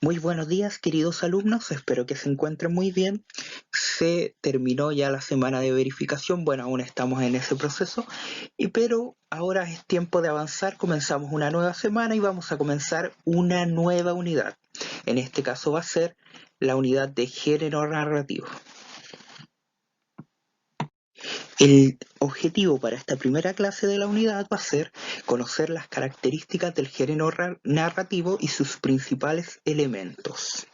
Muy buenos días, queridos alumnos, espero que se encuentren muy bien. Se terminó ya la semana de verificación, bueno, aún estamos en ese proceso, pero ahora es tiempo de avanzar, comenzamos una nueva semana y vamos a comenzar una nueva unidad. En este caso va a ser la unidad de género narrativo. El objetivo para esta primera clase de la unidad va a ser conocer las características del género narrativo y sus principales elementos.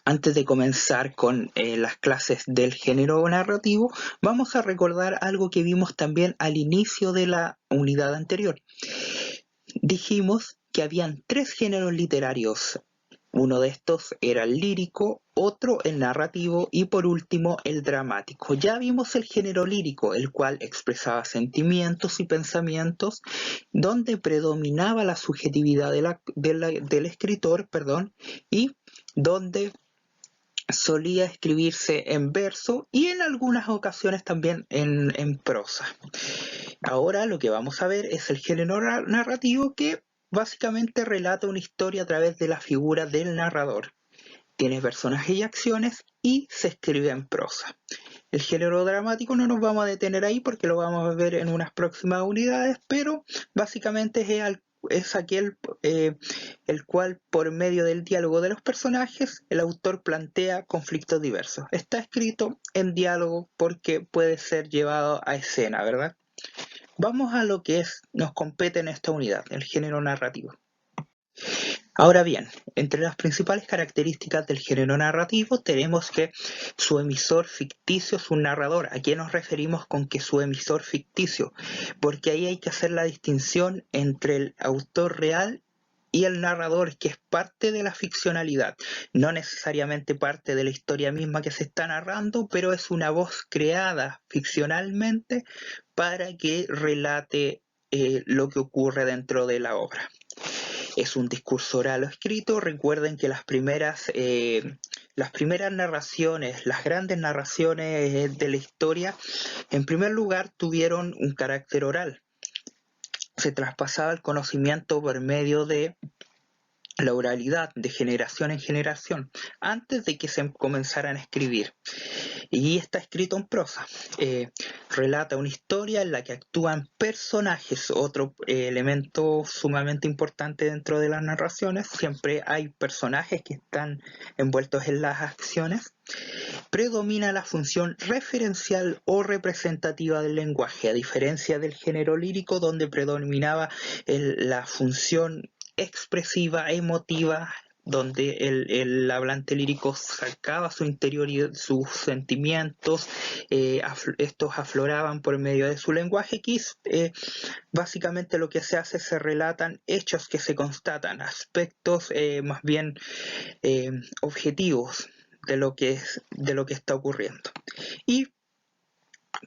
Antes de comenzar con las clases del género narrativo, vamos a recordar algo que vimos también al inicio de la unidad anterior. Dijimos que habían tres géneros literarios. Uno de estos era el lírico, otro el narrativo y por último el dramático. Ya vimos el género lírico, el cual expresaba sentimientos y pensamientos, donde predominaba la subjetividad del escritor, y donde solía escribirse en verso y en algunas ocasiones también en prosa. Ahora lo que vamos a ver es el género narrativo, que básicamente relata una historia a través de la figura del narrador. Tiene personajes y acciones y se escribe en prosa. El género dramático no nos vamos a detener ahí porque lo vamos a ver en unas próximas unidades, pero básicamente es aquel el cual, por medio del diálogo de los personajes, el autor plantea conflictos diversos. Está escrito en diálogo porque puede ser llevado a escena, ¿verdad? Vamos a lo que nos compete en esta unidad, el género narrativo. Ahora bien, entre las principales características del género narrativo tenemos que su emisor ficticio es un narrador. ¿A qué nos referimos con que su emisor ficticio? Porque ahí hay que hacer la distinción entre el autor real y el narrador, que es parte de la ficcionalidad, no necesariamente parte de la historia misma que se está narrando, pero es una voz creada ficcionalmente para que relate lo que ocurre dentro de la obra. Es un discurso oral o escrito. Recuerden que las primeras narraciones, las grandes narraciones de la historia, en primer lugar tuvieron un carácter oral. Se traspasaba el conocimiento por medio de la oralidad de generación en generación, antes de que se comenzaran a escribir. Y está escrito en prosa. Relata una historia en la que actúan personajes, otro elemento sumamente importante dentro de las narraciones. Siempre hay personajes que están envueltos en las acciones. Predomina la función referencial o representativa del lenguaje, a diferencia del género lírico, donde predominaba la función expresiva, emotiva, donde el hablante lírico sacaba su interioridad, sus sentimientos, estos afloraban por medio de su lenguaje. Aquí básicamente lo que se hace, se relatan hechos que se constatan, aspectos más bien objetivos de lo que está ocurriendo. Y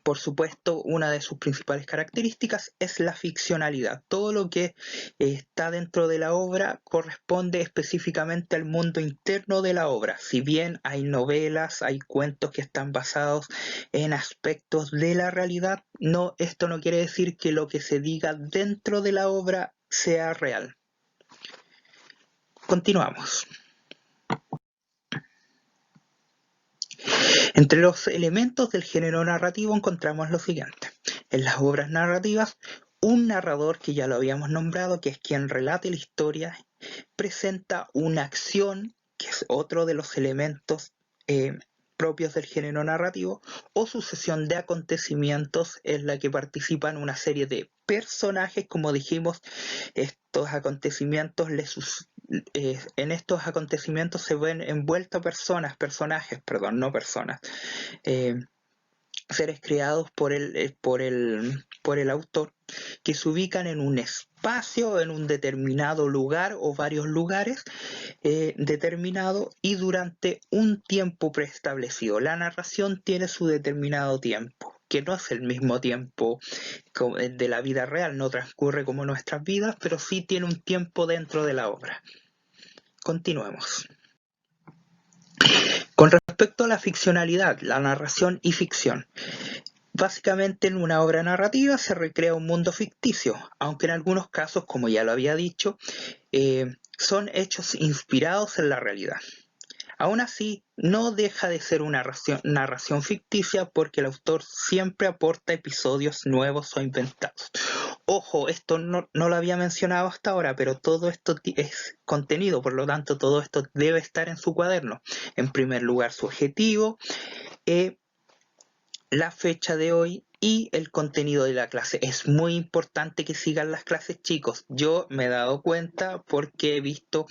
por supuesto, una de sus principales características es la ficcionalidad. Todo lo que está dentro de la obra corresponde específicamente al mundo interno de la obra. Si bien hay novelas, hay cuentos que están basados en aspectos de la realidad, esto no quiere decir que lo que se diga dentro de la obra sea real. Continuamos. Entre los elementos del género narrativo encontramos lo siguiente. En las obras narrativas, un narrador, que ya lo habíamos nombrado, que es quien relata la historia, presenta una acción, que es otro de los elementos propios del género narrativo, o sucesión de acontecimientos en la que participan una serie de personajes. Como dijimos, estos acontecimientos en estos acontecimientos se ven envueltos seres creados por el autor, que se ubican en un espacio, en un determinado lugar o varios lugares determinado y durante un tiempo preestablecido. La narración tiene su determinado tiempo, que no es el mismo tiempo de la vida real, no transcurre como nuestras vidas, pero sí tiene un tiempo dentro de la obra. Continuemos. Con respecto a la ficcionalidad, la narración y ficción. Básicamente, en una obra narrativa se recrea un mundo ficticio, aunque en algunos casos, como ya lo había dicho, son hechos inspirados en la realidad. Aún así, no deja de ser una narración ficticia porque el autor siempre aporta episodios nuevos o inventados. Ojo, esto no lo había mencionado hasta ahora, pero todo esto es contenido, por lo tanto todo esto debe estar en su cuaderno. En primer lugar, su objetivo, la fecha de hoy y el contenido de la clase. Es muy importante que sigan las clases, chicos. Yo me he dado cuenta porque he visto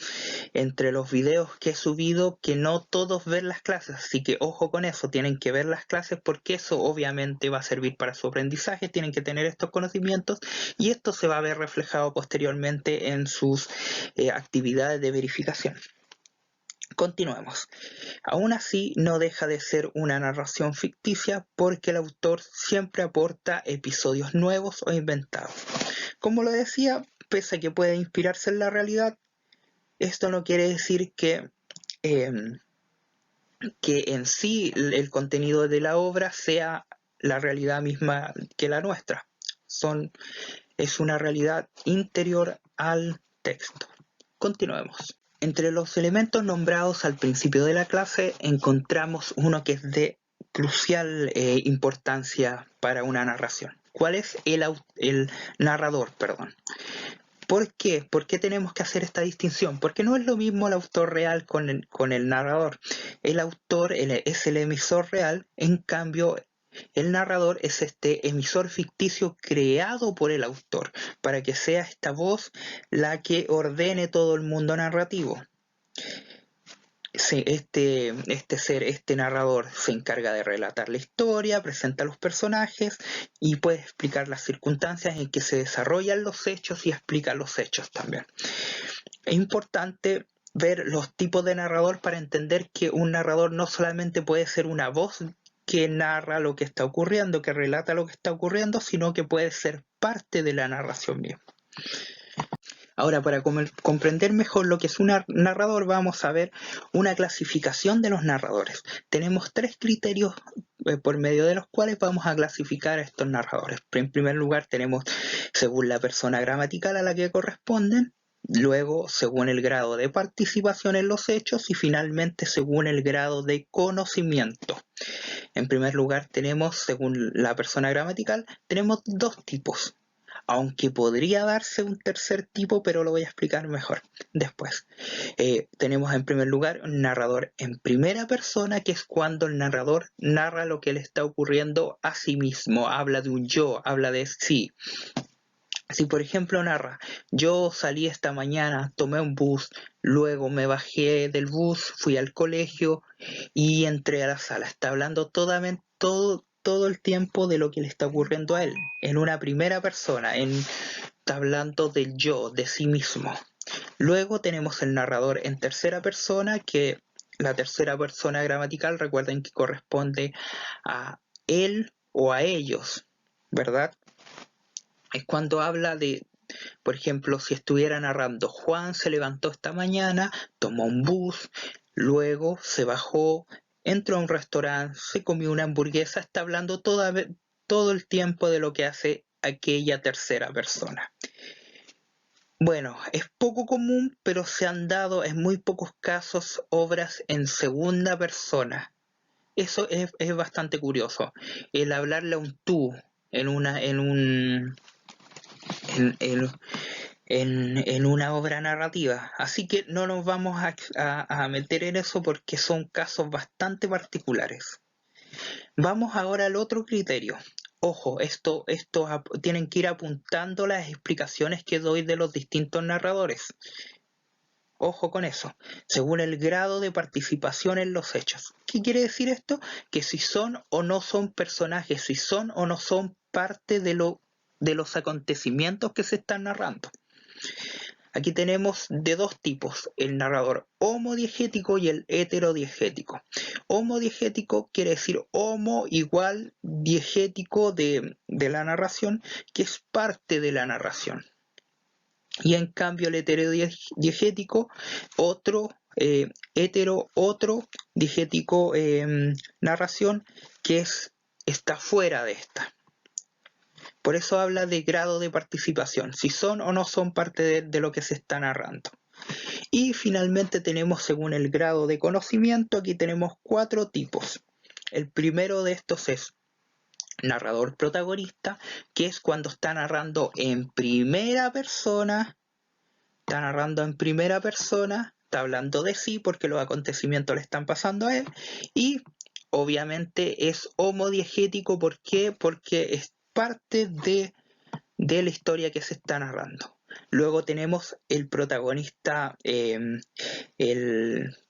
entre los videos que he subido que no todos ven las clases, así que ojo con eso, tienen que ver las clases porque eso obviamente va a servir para su aprendizaje, tienen que tener estos conocimientos y esto se va a ver reflejado posteriormente en sus actividades de verificación. Continuemos. Aún así, no deja de ser una narración ficticia porque el autor siempre aporta episodios nuevos o inventados. Como lo decía, pese a que puede inspirarse en la realidad, esto no quiere decir que en sí el contenido de la obra sea la realidad misma que la nuestra. Es una realidad interior al texto. Continuemos. Entre los elementos nombrados al principio de la clase encontramos uno que es de crucial importancia para una narración. ¿Cuál es el narrador? Perdón. ¿Por qué? ¿Por qué tenemos que hacer esta distinción? Porque no es lo mismo el autor real con el narrador. El autor es el emisor real, en cambio el narrador es este emisor ficticio creado por el autor, para que sea esta voz la que ordene todo el mundo narrativo. Este narrador se encarga de relatar la historia, presenta los personajes y puede explicar las circunstancias en que se desarrollan los hechos y explica los hechos también. Es importante ver los tipos de narrador para entender que un narrador no solamente puede ser una voz que narra lo que está ocurriendo, que relata lo que está ocurriendo, sino que puede ser parte de la narración misma. Ahora, para comprender mejor lo que es un narrador, vamos a ver una clasificación de los narradores. Tenemos 3 criterios por medio de los cuales vamos a clasificar a estos narradores. En primer lugar, tenemos según la persona gramatical a la que corresponden, luego según el grado de participación en los hechos y finalmente según el grado de conocimiento. En primer lugar, tenemos, según la persona gramatical, tenemos 2 tipos. Aunque podría darse un tercer tipo, pero lo voy a explicar mejor después. Tenemos en primer lugar un narrador en primera persona, que es cuando el narrador narra lo que le está ocurriendo a sí mismo, habla de un yo, habla de sí. Si por ejemplo narra, yo salí esta mañana, tomé un bus, luego me bajé del bus, fui al colegio y entré a la sala. Está hablando todo el tiempo de lo que le está ocurriendo a él, en una primera persona, está hablando del yo, de sí mismo. Luego tenemos el narrador en tercera persona, que la tercera persona gramatical, recuerden que corresponde a él o a ellos, ¿verdad? Es cuando habla de, por ejemplo, si estuviera narrando, Juan se levantó esta mañana, tomó un bus, luego se bajó, entró a un restaurante, se comió una hamburguesa, está hablando todo el tiempo de lo que hace aquella tercera persona. Bueno, es poco común, pero se han dado en muy pocos casos obras en segunda persona. Eso es bastante curioso. El hablarle a un tú en una obra narrativa. Así que no nos vamos a meter en eso porque son casos bastante particulares. Vamos ahora al otro criterio. Ojo, esto tienen que ir apuntando las explicaciones que doy de los distintos narradores. Ojo con eso, según el grado de participación en los hechos. ¿Qué quiere decir esto? Que si son o no son personajes, si son o no son parte de los acontecimientos que se están narrando. Aquí tenemos de 2 tipos, el narrador homodiegético y el heterodiegético. Homodiegético quiere decir homo igual diegético de la narración, que es parte de la narración. Y en cambio el heterodiegético, otro diegético narración, que está fuera de esta. Por eso habla de grado de participación, si son o no son parte de lo que se está narrando. Y finalmente tenemos, según el grado de conocimiento, aquí tenemos 4 tipos. El primero de estos es narrador protagonista, que es cuando está narrando en primera persona. Está narrando en primera persona, está hablando de sí porque los acontecimientos le están pasando a él. Y obviamente es homodiegético, ¿por qué? Porque es parte de la historia que se está narrando. Luego tenemos el protagonista, el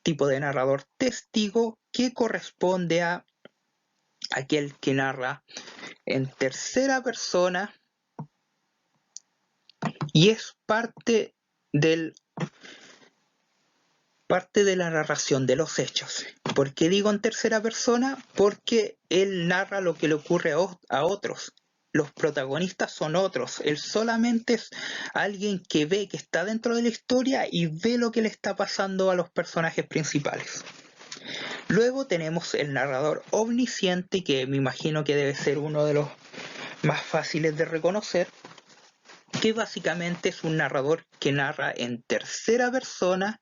tipo de narrador testigo, que corresponde a aquel que narra en tercera persona y es parte de la narración de los hechos. ¿Por qué digo en tercera persona? Porque él narra lo que le ocurre a otros. Los protagonistas son otros. Él solamente es alguien que ve, que está dentro de la historia y ve lo que le está pasando a los personajes principales. Luego tenemos el narrador omnisciente, que me imagino que debe ser uno de los más fáciles de reconocer, que básicamente es un narrador que narra en tercera persona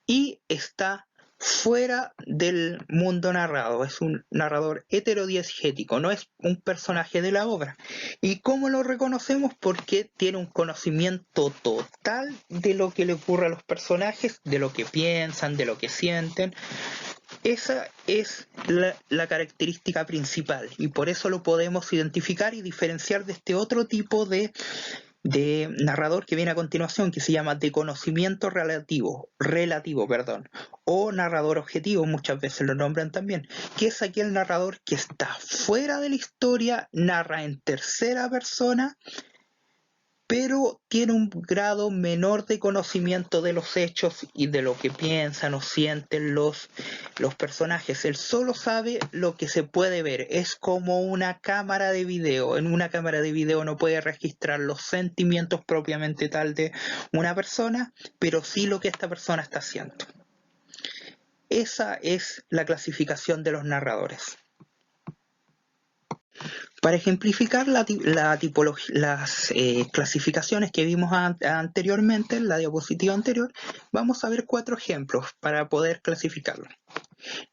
y está fuera del mundo narrado. Es un narrador heterodiegético, no es un personaje de la obra. ¿Y cómo lo reconocemos? Porque tiene un conocimiento total de lo que le ocurre a los personajes, de lo que piensan, de lo que sienten. Esa es la característica principal y por eso lo podemos identificar y diferenciar de este otro tipo de narrador que viene a continuación, que se llama de conocimiento relativo, o narrador objetivo, muchas veces lo nombran también, que es aquel narrador que está fuera de la historia, narra en tercera persona, pero tiene un grado menor de conocimiento de los hechos y de lo que piensan o sienten los personajes. Él solo sabe lo que se puede ver. Es como una cámara de video. En una cámara de video no puede registrar los sentimientos propiamente tal de una persona, pero sí lo que esta persona está haciendo. Esa es la clasificación de los narradores. Para ejemplificar las clasificaciones que vimos anteriormente, en la diapositiva anterior, vamos a ver 4 ejemplos para poder clasificarlo.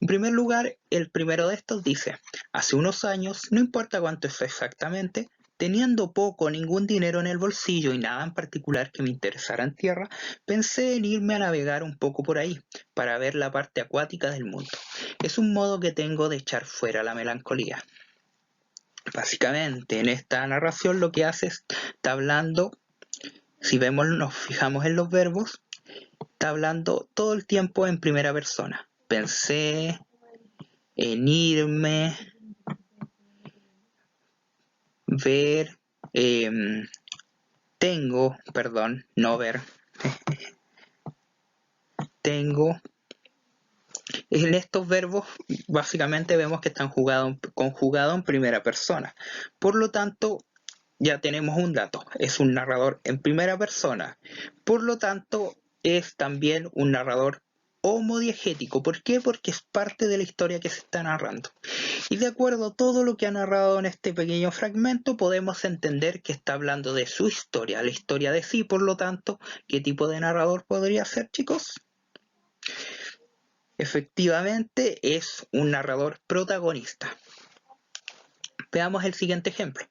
En primer lugar, el primero de estos dice: hace unos años, no importa cuánto es exactamente, teniendo poco o ningún dinero en el bolsillo y nada en particular que me interesara en tierra, pensé en irme a navegar un poco por ahí, para ver la parte acuática del mundo. Es un modo que tengo de echar fuera la melancolía. Básicamente, en esta narración lo que hace es, está hablando, si vemos, nos fijamos en los verbos, está hablando todo el tiempo en primera persona. Pensé en irme, ver, no ver, tengo. En estos verbos básicamente vemos que están conjugados en primera persona. Por lo tanto, ya tenemos un dato, es un narrador en primera persona, por lo tanto es también un narrador homodiegético. ¿Por qué? Porque es parte de la historia que se está narrando. Y de acuerdo a todo lo que ha narrado en este pequeño fragmento, podemos entender que está hablando de su historia, la historia de sí. Por lo tanto, ¿qué tipo de narrador podría ser, chicos? Efectivamente, es un narrador protagonista. Veamos el siguiente ejemplo.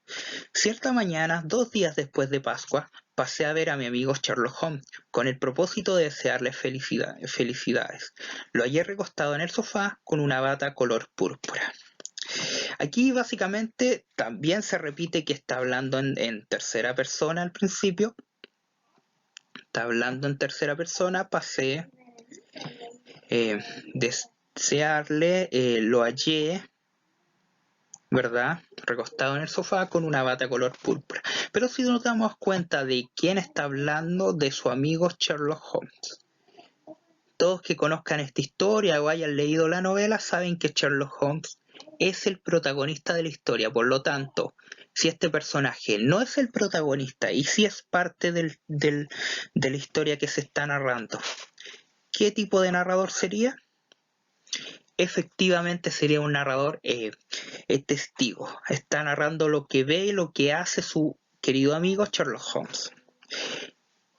Cierta mañana, 2 días después de Pascua, pasé a ver a mi amigo Sherlock Holmes con el propósito de desearle felicidades. Lo hallé recostado en el sofá con una bata color púrpura. Aquí básicamente también se repite que está hablando en tercera persona al principio. Está hablando en tercera persona, pasé, desearle, lo hallé, ¿verdad? Recostado en el sofá con una bata color púrpura. Pero si nos damos cuenta de quién está hablando, de su amigo Sherlock Holmes. Todos que conozcan esta historia o hayan leído la novela saben que Sherlock Holmes es el protagonista de la historia. Por lo tanto, si este personaje no es el protagonista y si es parte de la historia que se está narrando, ¿qué tipo de narrador sería? Efectivamente sería un narrador testigo. Está narrando lo que ve y lo que hace su querido amigo Sherlock Holmes.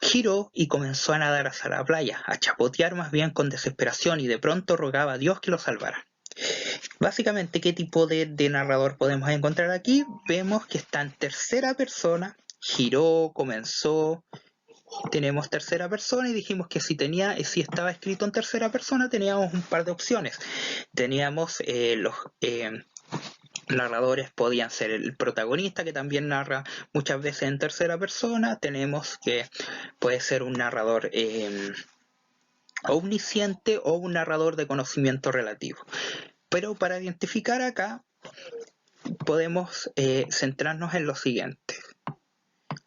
Giró y comenzó a nadar hacia la playa, a chapotear más bien con desesperación, y de pronto rogaba a Dios que lo salvara. Básicamente, ¿qué tipo de narrador podemos encontrar aquí? Vemos que está en tercera persona, giró, comenzó, tenemos tercera persona, y dijimos que si estaba escrito en tercera persona teníamos un par de opciones. Teníamos los narradores, podían ser el protagonista, que también narra muchas veces en tercera persona. Tenemos que puede ser un narrador omnisciente o un narrador de conocimiento relativo. Pero para identificar acá podemos centrarnos en lo siguiente.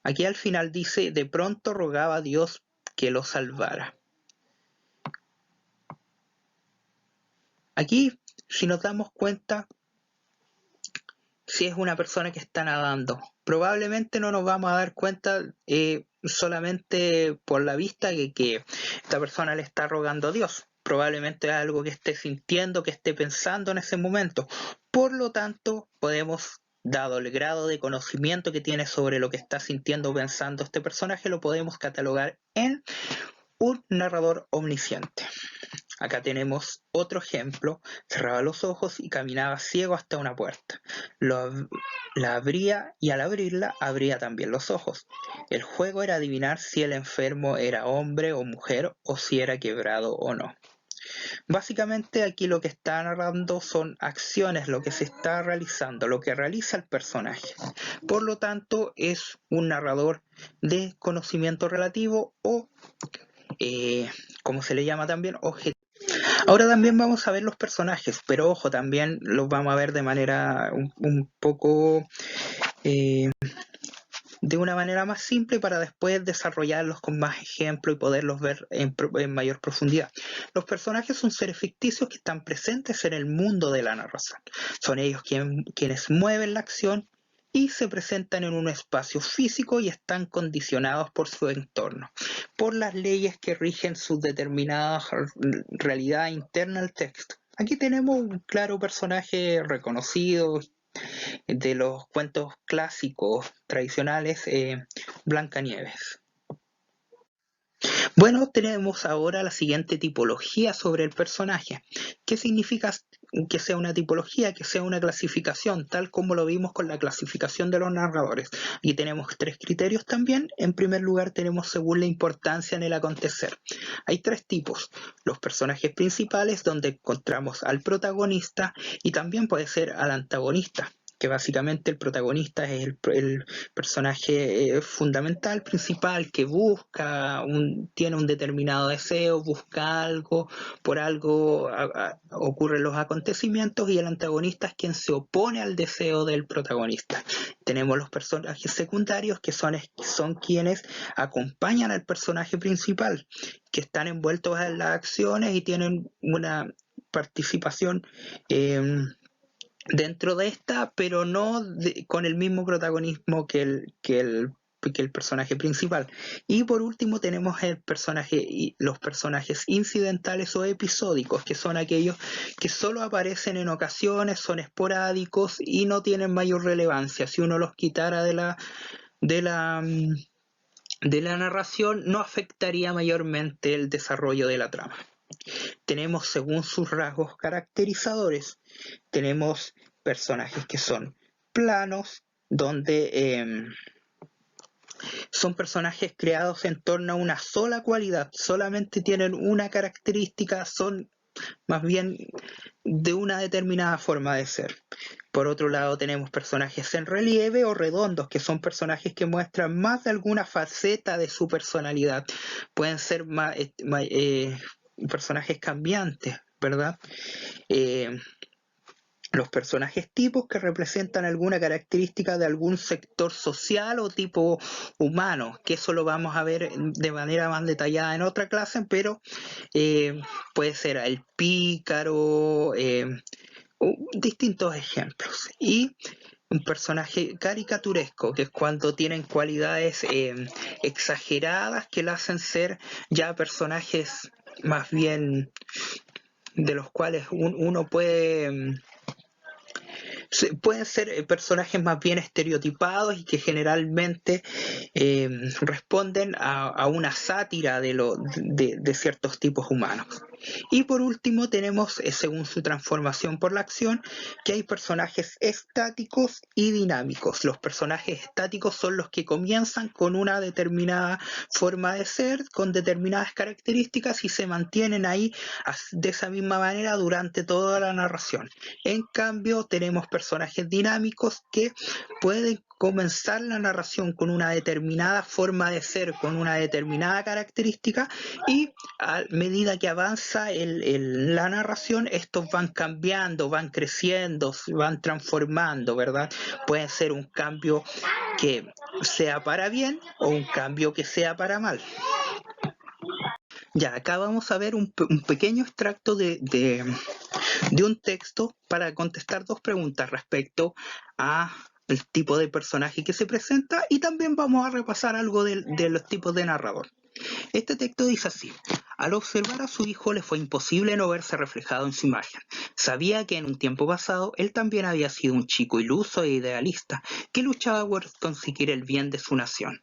Aquí al final dice: de pronto rogaba a Dios que lo salvara. Aquí, si nos damos cuenta, si es una persona que está nadando, probablemente no nos vamos a dar cuenta solamente por la vista que esta persona le está rogando a Dios. Probablemente es algo que esté sintiendo, que esté pensando en ese momento. Por lo tanto, podemos, dado el grado de conocimiento que tiene sobre lo que está sintiendo o pensando este personaje, lo podemos catalogar en un narrador omnisciente. Acá tenemos otro ejemplo: cerraba los ojos y caminaba ciego hasta una puerta. La abría, y al abrirla abría también los ojos. El juego era adivinar si el enfermo era hombre o mujer, o si era quebrado o no. Básicamente aquí lo que está narrando son acciones, lo que se está realizando, lo que realiza el personaje. Por lo tanto, es un narrador de conocimiento relativo, o como se le llama también, objetivo. Ahora también vamos a ver los personajes, pero ojo, también los vamos a ver de manera un poco de una manera más simple, para después desarrollarlos con más ejemplos y poderlos ver en mayor profundidad. Los personajes son seres ficticios que están presentes en el mundo de la narración. Son ellos quienes mueven la acción y se presentan en un espacio físico y están condicionados por su entorno, por las leyes que rigen su determinada realidad interna al texto. Aquí tenemos un claro personaje reconocido de los cuentos clásicos tradicionales, Blancanieves. Bueno, tenemos ahora la siguiente tipología sobre el personaje. ¿Qué significa que sea una tipología, que sea una clasificación, tal como lo vimos con la clasificación de los narradores? Aquí tenemos tres criterios también. En primer lugar, tenemos según la importancia en el acontecer. Hay tres tipos: los personajes principales, donde encontramos al protagonista, y también puede ser al antagonista, que básicamente el protagonista es el personaje fundamental, principal, que tiene un determinado deseo, busca algo, por algo ocurren los acontecimientos, y el antagonista es quien se opone al deseo del protagonista. Tenemos los personajes secundarios, que son quienes acompañan al personaje principal, que están envueltos en las acciones y tienen una participación dentro de esta, pero no con el mismo protagonismo que el personaje principal. Y por último tenemos los personajes incidentales o episódicos, que son aquellos que solo aparecen en ocasiones, son esporádicos y no tienen mayor relevancia. Si uno los quitara de la narración, no afectaría mayormente el desarrollo de la trama. Tenemos, según sus rasgos caracterizadores, tenemos personajes que son planos, donde son personajes creados en torno a una sola cualidad, solamente tienen una característica, son más bien de una determinada forma de ser. Por otro lado, tenemos personajes en relieve o redondos, que son personajes que muestran más de alguna faceta de su personalidad. Pueden ser personajes cambiantes, ¿verdad? Los personajes tipos, que representan alguna característica de algún sector social o tipo humano, que eso lo vamos a ver de manera más detallada en otra clase, pero puede ser el pícaro, distintos ejemplos. Y un personaje caricaturesco, que es cuando tienen cualidades exageradas, que lo hacen ser ya personajes más bien de los cuales uno puede pueden ser personajes más bien estereotipados y que generalmente responden a una sátira de ciertos tipos humanos. Y por último tenemos, según su transformación por la acción, que hay personajes estáticos y dinámicos. Los personajes estáticos son los que comienzan con una determinada forma de ser, con determinadas características y se mantienen ahí de esa misma manera durante toda la narración. En cambio, tenemos personajes dinámicos que pueden comenzar la narración con una determinada forma de ser, con una determinada característica, y a medida que avanza la narración, estos van cambiando, van creciendo, se van transformando, ¿verdad? Puede ser un cambio que sea para bien o un cambio que sea para mal. Ya, acá vamos a ver un pequeño extracto de un texto para contestar dos preguntas respecto a el tipo de personaje que se presenta, y también vamos a repasar algo de los tipos de narrador. Este texto dice así: al observar a su hijo le fue imposible no verse reflejado en su imagen. Sabía que en un tiempo pasado él también había sido un chico iluso e idealista que luchaba por conseguir el bien de su nación.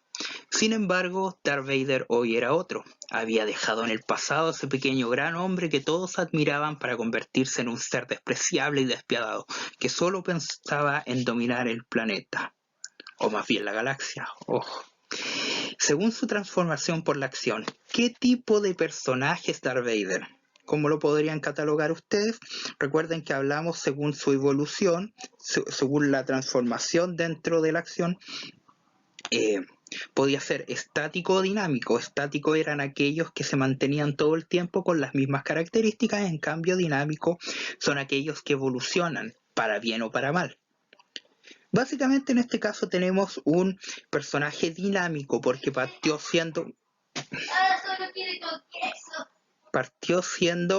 Sin embargo, Darth Vader hoy era otro. Había dejado en el pasado a ese pequeño gran hombre que todos admiraban para convertirse en un ser despreciable y despiadado, que solo pensaba en dominar el planeta, o más bien la galaxia. Ojo. Según su transformación por la acción, ¿qué tipo de personaje es Darth Vader? ¿Cómo lo podrían catalogar ustedes? Recuerden que hablamos según su evolución, según la transformación dentro de la acción. Podía ser estático o dinámico. Estático eran aquellos que se mantenían todo el tiempo con las mismas características, en cambio dinámico son aquellos que evolucionan para bien o para mal. Básicamente en este caso tenemos un personaje dinámico porque partió siendo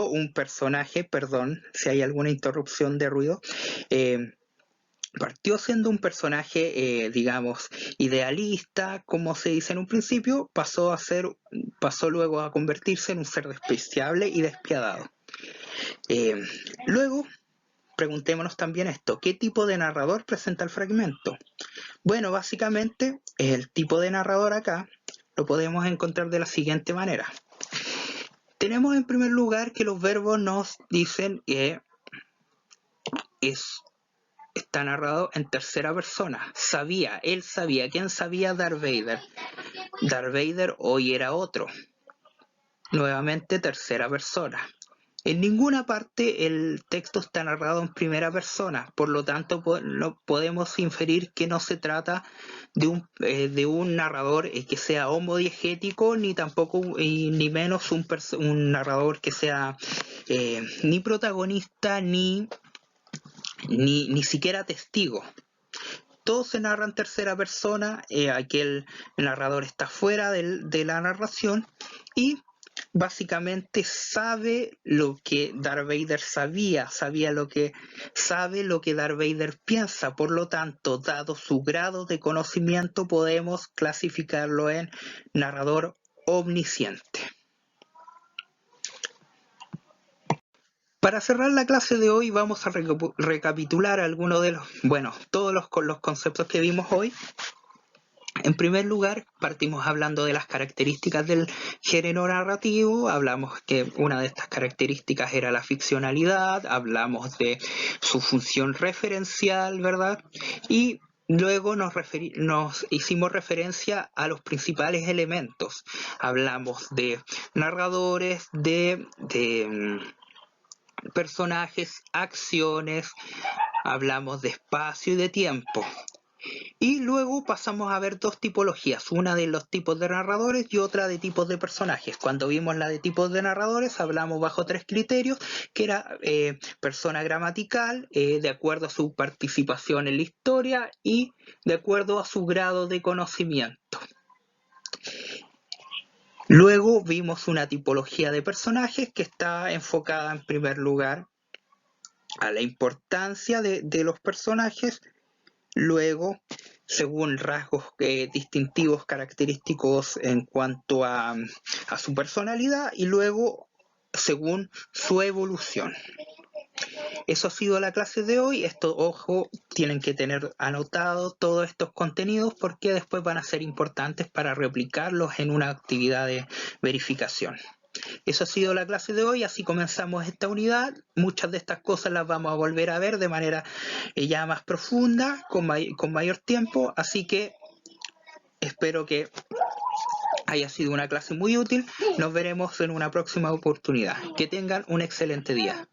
un personaje, perdón si hay alguna interrupción de ruido, partió siendo un personaje, digamos, idealista, como se dice en un principio, pasó luego a convertirse en un ser despreciable y despiadado. Luego, preguntémonos también esto: ¿qué tipo de narrador presenta el fragmento? Bueno, básicamente el tipo de narrador acá lo podemos encontrar de la siguiente manera. Tenemos en primer lugar que los verbos nos dicen que está narrado en tercera persona. Él sabía. ¿Quién sabía? Darth Vader. Darth Vader hoy era otro. Nuevamente tercera persona. En ninguna parte el texto está narrado en primera persona, por lo tanto no podemos inferir que no se trata de un narrador que sea homodiegético, ni tampoco ni menos un narrador que sea ni protagonista ni siquiera testigo. Todo se narra en tercera persona, aquel narrador está fuera de la narración y básicamente sabe lo que Darth Vader sabe lo que Darth Vader piensa. Por lo tanto, dado su grado de conocimiento, podemos clasificarlo en narrador omnisciente. Para cerrar la clase de hoy vamos a recapitular algunos de todos los conceptos que vimos hoy. En primer lugar, partimos hablando de las características del género narrativo. Hablamos que una de estas características era la ficcionalidad, hablamos de su función referencial, ¿verdad? Y luego nos hicimos referencia a los principales elementos. Hablamos de narradores, de personajes, acciones, hablamos de espacio y de tiempo. Y luego pasamos a ver dos tipologías, una de los tipos de narradores y otra de tipos de personajes. Cuando vimos la de tipos de narradores hablamos bajo tres criterios, que era persona gramatical, de acuerdo a su participación en la historia y de acuerdo a su grado de conocimiento. Luego vimos una tipología de personajes que está enfocada en primer lugar a la importancia de los personajes, luego según rasgos distintivos característicos en cuanto a su personalidad y luego según su evolución. Eso ha sido la clase de hoy. Esto, ojo, tienen que tener anotado todos estos contenidos porque después van a ser importantes para replicarlos en una actividad de verificación. Eso ha sido la clase de hoy, así comenzamos esta unidad. Muchas de estas cosas las vamos a volver a ver de manera ya más profunda, con mayor tiempo, así que espero que haya sido una clase muy útil. Nos veremos en una próxima oportunidad. Que tengan un excelente día.